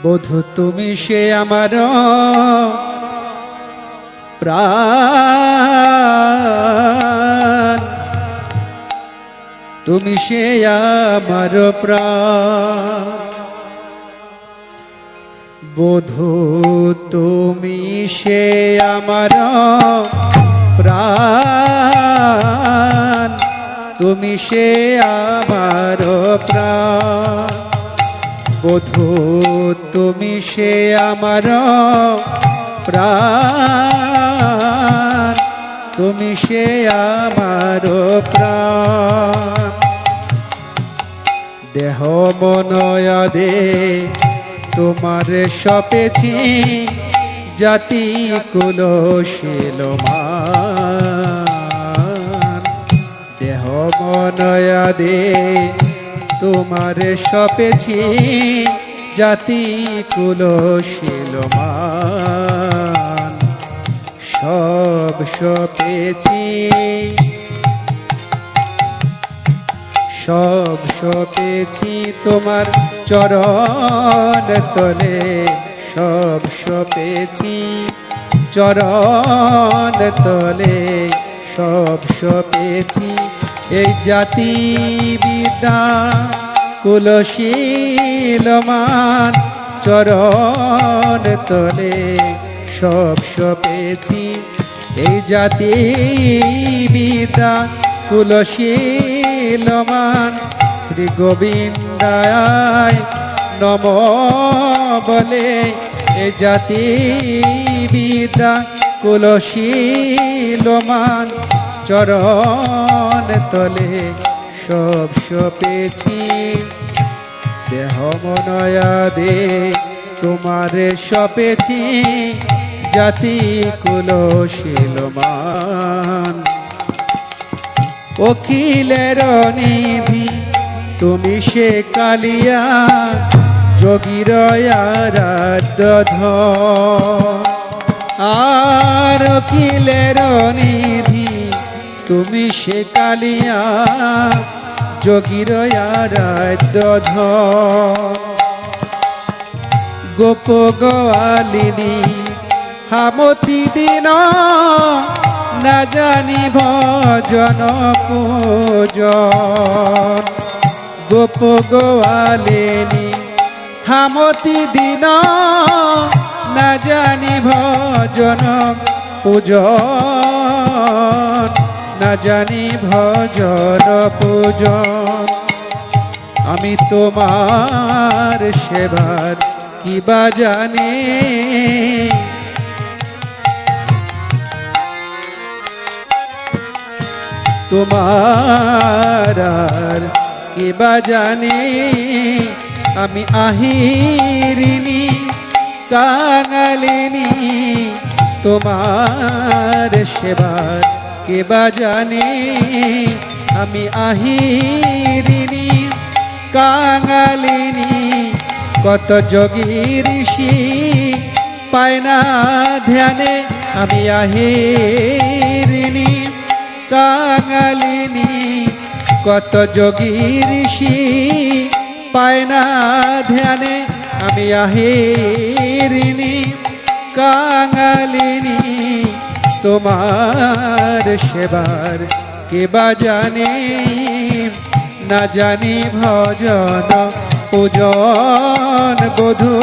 বধূ তুমি সে আমার প্রাণ, তুমি সে আমার প্রাণ। বধূ তুমি সে আমার প্রাণ, তুমি সে আমার প্রাণ। বধূ তুমি সে আমার প্রাণ, তুমি সে আমার প্রাণ। দেহ মনয়দে তোমার সপেছি, জাতি কুলশীলমান। দেহ মনয়দে তোমার সপেছি, জাতি কুলশীলমান। সব সপেছি, সব সপেছি তোমার চরণ তলে। সব সপেছি চরণ তলে, সব সপেছি এই জাতি বিদ্যা কুলশীলমান। চরণ তলে সব সপেছি এই জাতি বিদ্যা কুলশীলমান। শ্রী গোবিন্দায় নম বলে এই জাতি বিদ্যা কুলশীলমান। চরণ তলে সব সপেছি, দেহ মনয়াদে তোমারে সপেছি, জাতি কুলশীলমান। অখিলের নিধি তুমি সে কালিয়া, যোগীর আরাধ্য ধন। আর অখিলের নিধি তুমি সে কালিয়া, যোগীর আরাধ্য ধন। গোপ গোয়ালিনী হামতি দিন, না জানি ভজন পূজন। গোপ গোয়ালিনী হামতি দিন, না জানি ভজন পূজন। না জানি ভজন পূজন। আমি তোমার সেবার কিবা জানি, তোমার আর কিবা জানি। আমি আহিরিনী কাঙালিনী, তোমার সেবার কিবা জানি। আমি আহিরিনী কাঙালিনী, কত যোগী ঋষি পায় না ধ্যানে। আমি আহিরিনী কাঙালিনী, কত যোগী ঋষি পায় না ধ্যানে। আমি আহিরিনী কাঙালিনী, তোমার সেবার কেবা জানে। না জানি ভজন পূজন বধূ।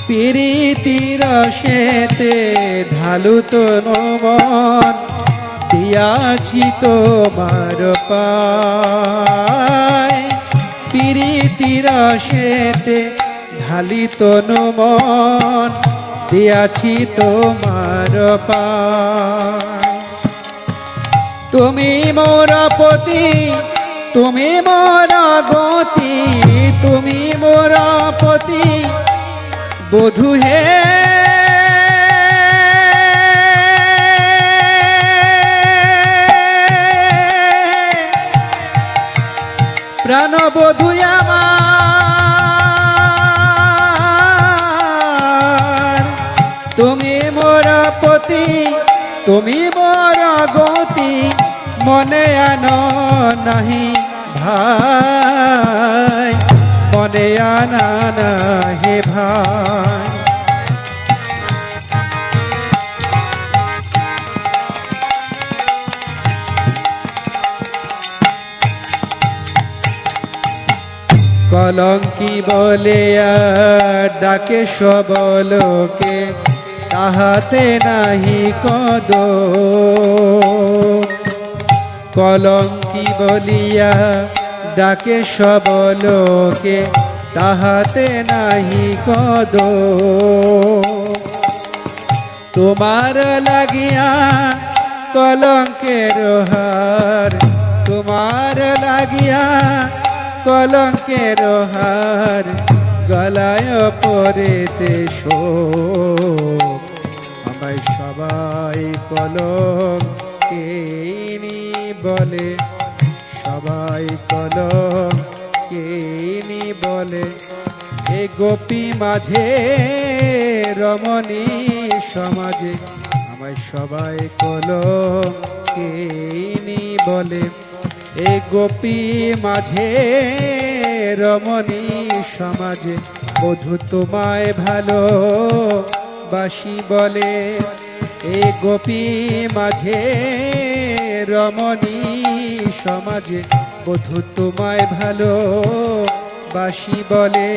প্রীতির রসেতে ঢালু তনু মন, দিয়াছি তোমার পায়। প্রীতির রসেতে ঢালি তনু মন, দিয়াছি তোমার পায়। তুমি মোর পতি, তুমি মোর গতি, তুমি মোর পতি বধূ হে। প্রাণ বধূ আমার, তুমি মোর পতি তুমি মোর গতি মনে আনো নাহি ভাই মনে আনা নাহি ভাই কলঙ্কি বলে ডাকে সবলোকে তাহাতে নাহি কদ কলঙ্কি বলিয়া ডাকে সবলোকে তাহাতে নাহি কদ তোমার লাগিয়া কলঙ্কের হার তোমার লাগিয়া কলঙ্কের হার গলায় পরেতে শোক আমায় সবাই কলঙ্কিনী বলে সবাই কলঙ্কিনী বলে এ গোপী মাঝে রমণী সমাজে আমায় সবাই কলঙ্কিনী বলে এ গোপী মাঝে রমণী সমাজে বধূ তোমায় ভালো বাসি বলে এ গোপী মাঝে রমণী সমাজে বধূ তোমায় ভালো বাসি বলে